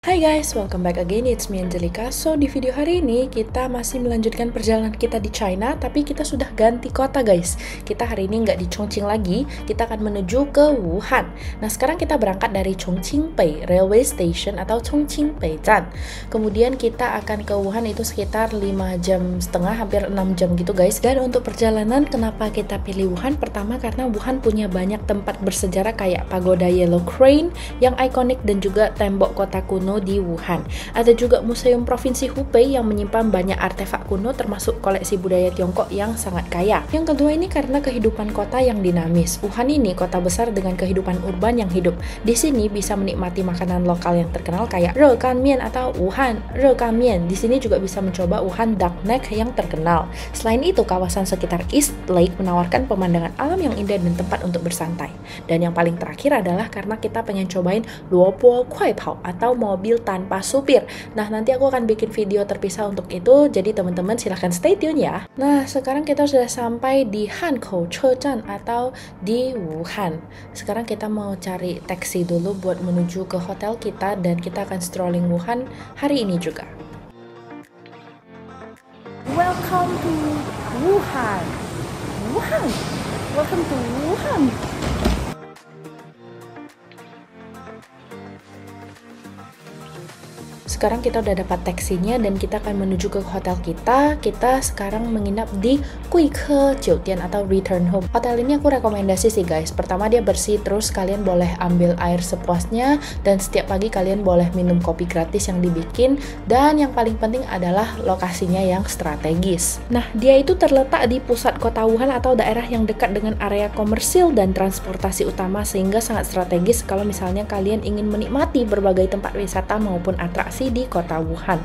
Hai guys, welcome back again, it's me Angelica. So, di video hari ini kita masih melanjutkan perjalanan kita di China, tapi kita sudah ganti kota guys. Kita hari ini nggak di Chongqing lagi, kita akan menuju ke Wuhan. Nah, sekarang kita berangkat dari Chongqing Railway Station atau Chongqing Zhan. Kemudian kita akan ke Wuhan itu sekitar 5,5 jam, hampir 6 jam gitu guys. Dan untuk perjalanan, kenapa kita pilih Wuhan? Pertama, karena Wuhan punya banyak tempat bersejarah kayak Pagoda Yellow Crane yang ikonik dan juga tembok kota kuno di Wuhan. Ada juga Museum Provinsi Hubei yang menyimpan banyak artefak kuno termasuk koleksi budaya Tiongkok yang sangat kaya. Yang kedua ini karena kehidupan kota yang dinamis. Wuhan ini kota besar dengan kehidupan urban yang hidup. Di sini bisa menikmati makanan lokal yang terkenal kayak Rekan Mian atau Wuhan Rekan Mian. Di sini juga bisa mencoba Wuhan Duck Neck yang terkenal. Selain itu, kawasan sekitar East Lake menawarkan pemandangan alam yang indah dan tempat untuk bersantai. Dan yang paling terakhir adalah karena kita pengen cobain Luopo Kuai Pao atau mobil tanpa supir. Nah, nanti aku akan bikin video terpisah untuk itu, jadi teman-teman silahkan stay tune ya. Nah, sekarang kita sudah sampai di Hankou Chezhan atau di Wuhan. Sekarang kita mau cari taksi dulu buat menuju ke hotel kita dan kita akan strolling Wuhan hari ini juga. Welcome to Wuhan. Wuhan. Welcome to Wuhan. Sekarang kita udah dapat taksinya dan kita akan menuju ke hotel kita. Kita sekarang menginap di Guike Jiutian atau Return Home. Hotel ini aku rekomendasi sih guys. Pertama, dia bersih, terus kalian boleh ambil air sepuasnya, dan setiap pagi kalian boleh minum kopi gratis yang dibikin, dan yang paling penting adalah lokasinya yang strategis. Nah, dia itu terletak di pusat kota Wuhan atau daerah yang dekat dengan area komersil dan transportasi utama, sehingga sangat strategis kalau misalnya kalian ingin menikmati berbagai tempat wisata maupun atraksi di kota Wuhan.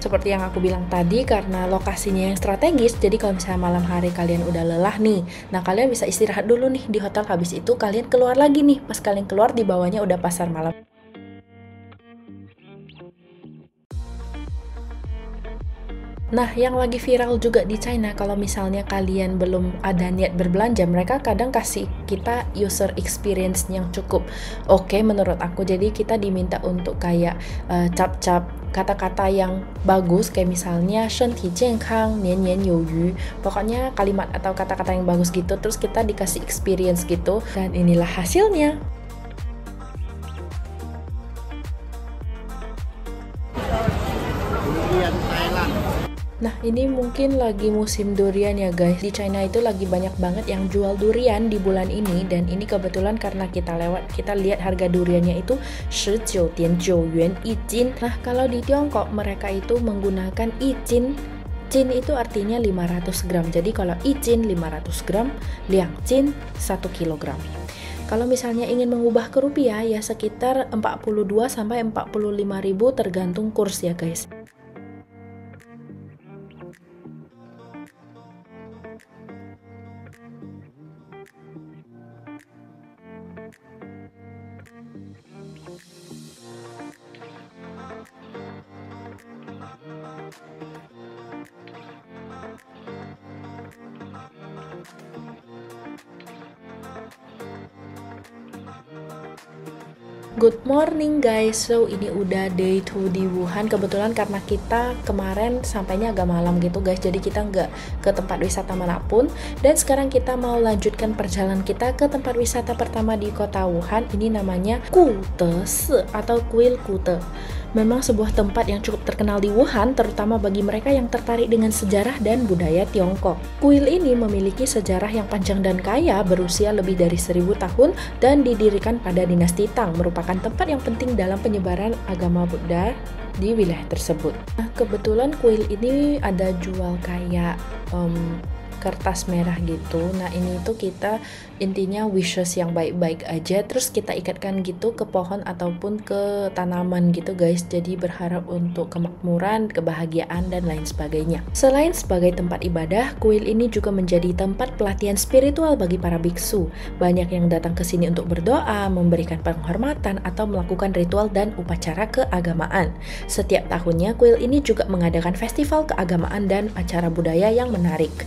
Seperti yang aku bilang tadi, karena lokasinya yang strategis, jadi kalau misalnya malam hari kalian udah lelah nih, nah kalian bisa istirahat dulu nih di hotel, habis itu kalian keluar lagi nih. Pas kalian keluar, di bawahnya udah pasar malam. Nah, yang lagi viral juga di China, kalau misalnya kalian belum ada niat berbelanja, mereka kadang kasih kita user experience yang cukup oke menurut aku. Jadi kita diminta untuk kayak cap-cap kata-kata yang bagus, kayak misalnya 身体健康年年有余, pokoknya kalimat atau kata-kata yang bagus gitu, terus kita dikasih experience gitu, dan inilah hasilnya. Nah, ini mungkin lagi musim durian ya guys. Di China itu lagi banyak banget yang jual durian di bulan ini, dan ini kebetulan karena kita lewat, kita lihat harga duriannya itu 19.9 yuan 1 斤. Nah, kalau di Tiongkok mereka itu menggunakan 1 斤. Jin itu artinya 500 gram. Jadi kalau 1 斤 500 gram, 2 斤 1 kilogram. Kalau misalnya ingin mengubah ke rupiah ya sekitar 42 sampai 45 ribu tergantung kurs ya guys. Good morning guys, so ini udah day 2 di Wuhan. Kebetulan karena kita kemarin sampainya agak malam gitu guys, jadi kita nggak ke tempat wisata manapun. Dan sekarang kita mau lanjutkan perjalanan kita ke tempat wisata pertama di kota Wuhan. Ini namanya Kute Si atau Kuil Kute. Memang sebuah tempat yang cukup terkenal di Wuhan, terutama bagi mereka yang tertarik dengan sejarah dan budaya Tiongkok. Kuil ini memiliki sejarah yang panjang dan kaya, berusia lebih dari 1000 tahun, dan didirikan pada dinasti Tang, merupakan tempat yang penting dalam penyebaran agama Buddha di wilayah tersebut. Nah, kebetulan kuil ini ada jual kayak kertas merah gitu. Nah, ini tuh kita intinya wishes yang baik-baik aja, terus kita ikatkan gitu ke pohon ataupun ke tanaman gitu guys. Jadi berharap untuk kemakmuran, kebahagiaan, dan lain sebagainya. Selain sebagai tempat ibadah, kuil ini juga menjadi tempat pelatihan spiritual bagi para biksu. Banyak yang datang ke sini untuk berdoa, memberikan penghormatan, atau melakukan ritual dan upacara keagamaan. Setiap tahunnya, kuil ini juga mengadakan festival keagamaan dan acara budaya yang menarik.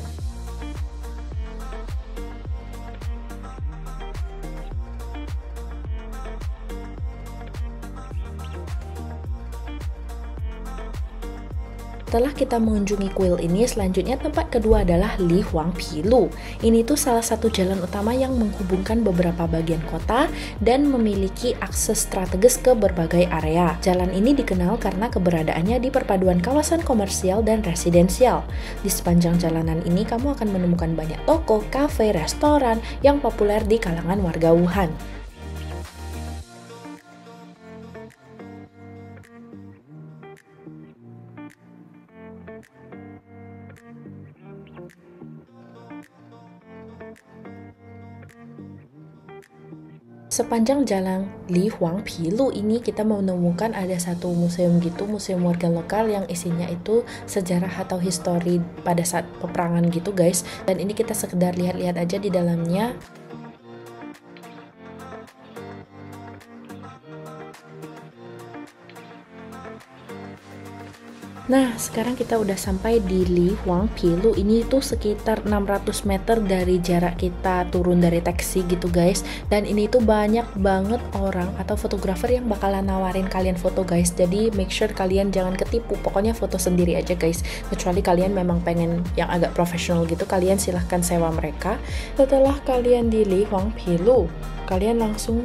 Setelah kita mengunjungi kuil ini, selanjutnya tempat kedua adalah Li Huangpi-lu. Ini tuh salah satu jalan utama yang menghubungkan beberapa bagian kota dan memiliki akses strategis ke berbagai area. Jalan ini dikenal karena keberadaannya di perpaduan kawasan komersial dan residensial. Di sepanjang jalanan ini kamu akan menemukan banyak toko, kafe, restoran yang populer di kalangan warga Wuhan. Sepanjang jalan Li Huangpi-lu ini kita menemukan ada satu museum gitu, museum warga lokal yang isinya itu sejarah atau histori pada saat peperangan gitu guys. Dan ini kita sekedar lihat-lihat aja di dalamnya. Nah, sekarang kita udah sampai di Li Huangpi-lu. Ini tuh sekitar 600 meter dari jarak kita turun dari taksi gitu guys. Dan ini tuh banyak banget orang atau fotografer yang bakalan nawarin kalian foto guys. Jadi make sure kalian jangan ketipu. Pokoknya foto sendiri aja guys. Kecuali kalian memang pengen yang agak profesional gitu, kalian silahkan sewa mereka. Setelah kalian di Li Huangpi-lu, kalian langsung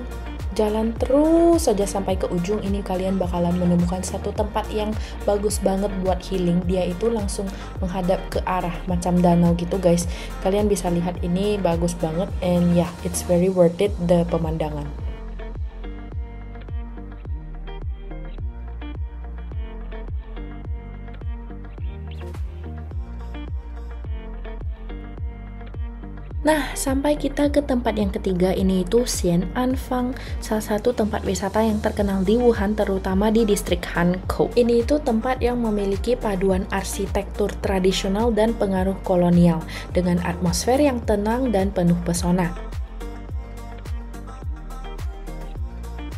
jalan terus saja sampai ke ujung. Ini kalian bakalan menemukan satu tempat yang bagus banget buat healing. Dia itu langsung menghadap ke arah macam danau gitu guys. Kalian bisa lihat ini bagus banget, and yeah, it's very worth it the pemandangan. Nah, sampai kita ke tempat yang ketiga, ini itu Xian'anfang, salah satu tempat wisata yang terkenal di Wuhan, terutama di distrik Hankou. Ini itu tempat yang memiliki paduan arsitektur tradisional dan pengaruh kolonial, dengan atmosfer yang tenang dan penuh pesona.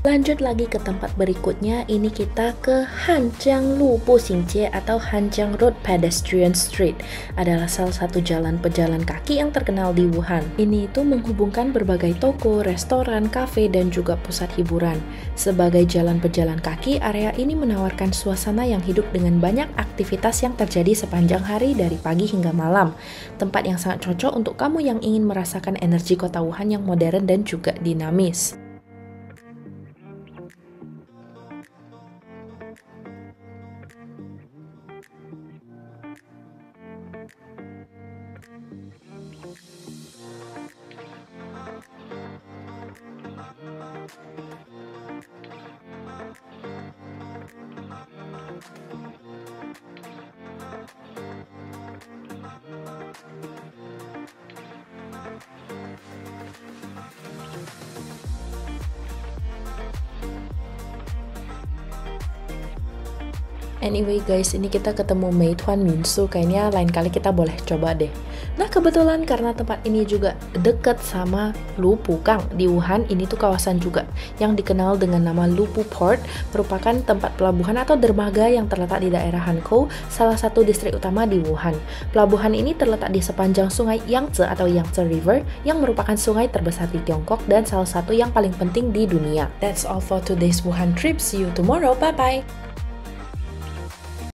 Lanjut lagi ke tempat berikutnya, ini kita ke Hanjianglu Buxingjie atau Hanjiang Road Pedestrian Street. Adalah salah satu jalan pejalan kaki yang terkenal di Wuhan. Ini itu menghubungkan berbagai toko, restoran, kafe, dan juga pusat hiburan. Sebagai jalan pejalan kaki, area ini menawarkan suasana yang hidup dengan banyak aktivitas yang terjadi sepanjang hari dari pagi hingga malam. Tempat yang sangat cocok untuk kamu yang ingin merasakan energi kota Wuhan yang modern dan juga dinamis. Anyway guys, ini kita ketemu Meituan Minsu, kayaknya lain kali kita boleh coba deh. Nah kebetulan karena tempat ini juga deket sama Lupukang di Wuhan, ini tuh kawasan juga yang dikenal dengan nama Lupu Port, merupakan tempat pelabuhan atau dermaga yang terletak di daerah Hankou, salah satu distrik utama di Wuhan. Pelabuhan ini terletak di sepanjang sungai Yangtze atau Yangtze River, yang merupakan sungai terbesar di Tiongkok dan salah satu yang paling penting di dunia. That's all for today's Wuhan trip, see you tomorrow, bye bye!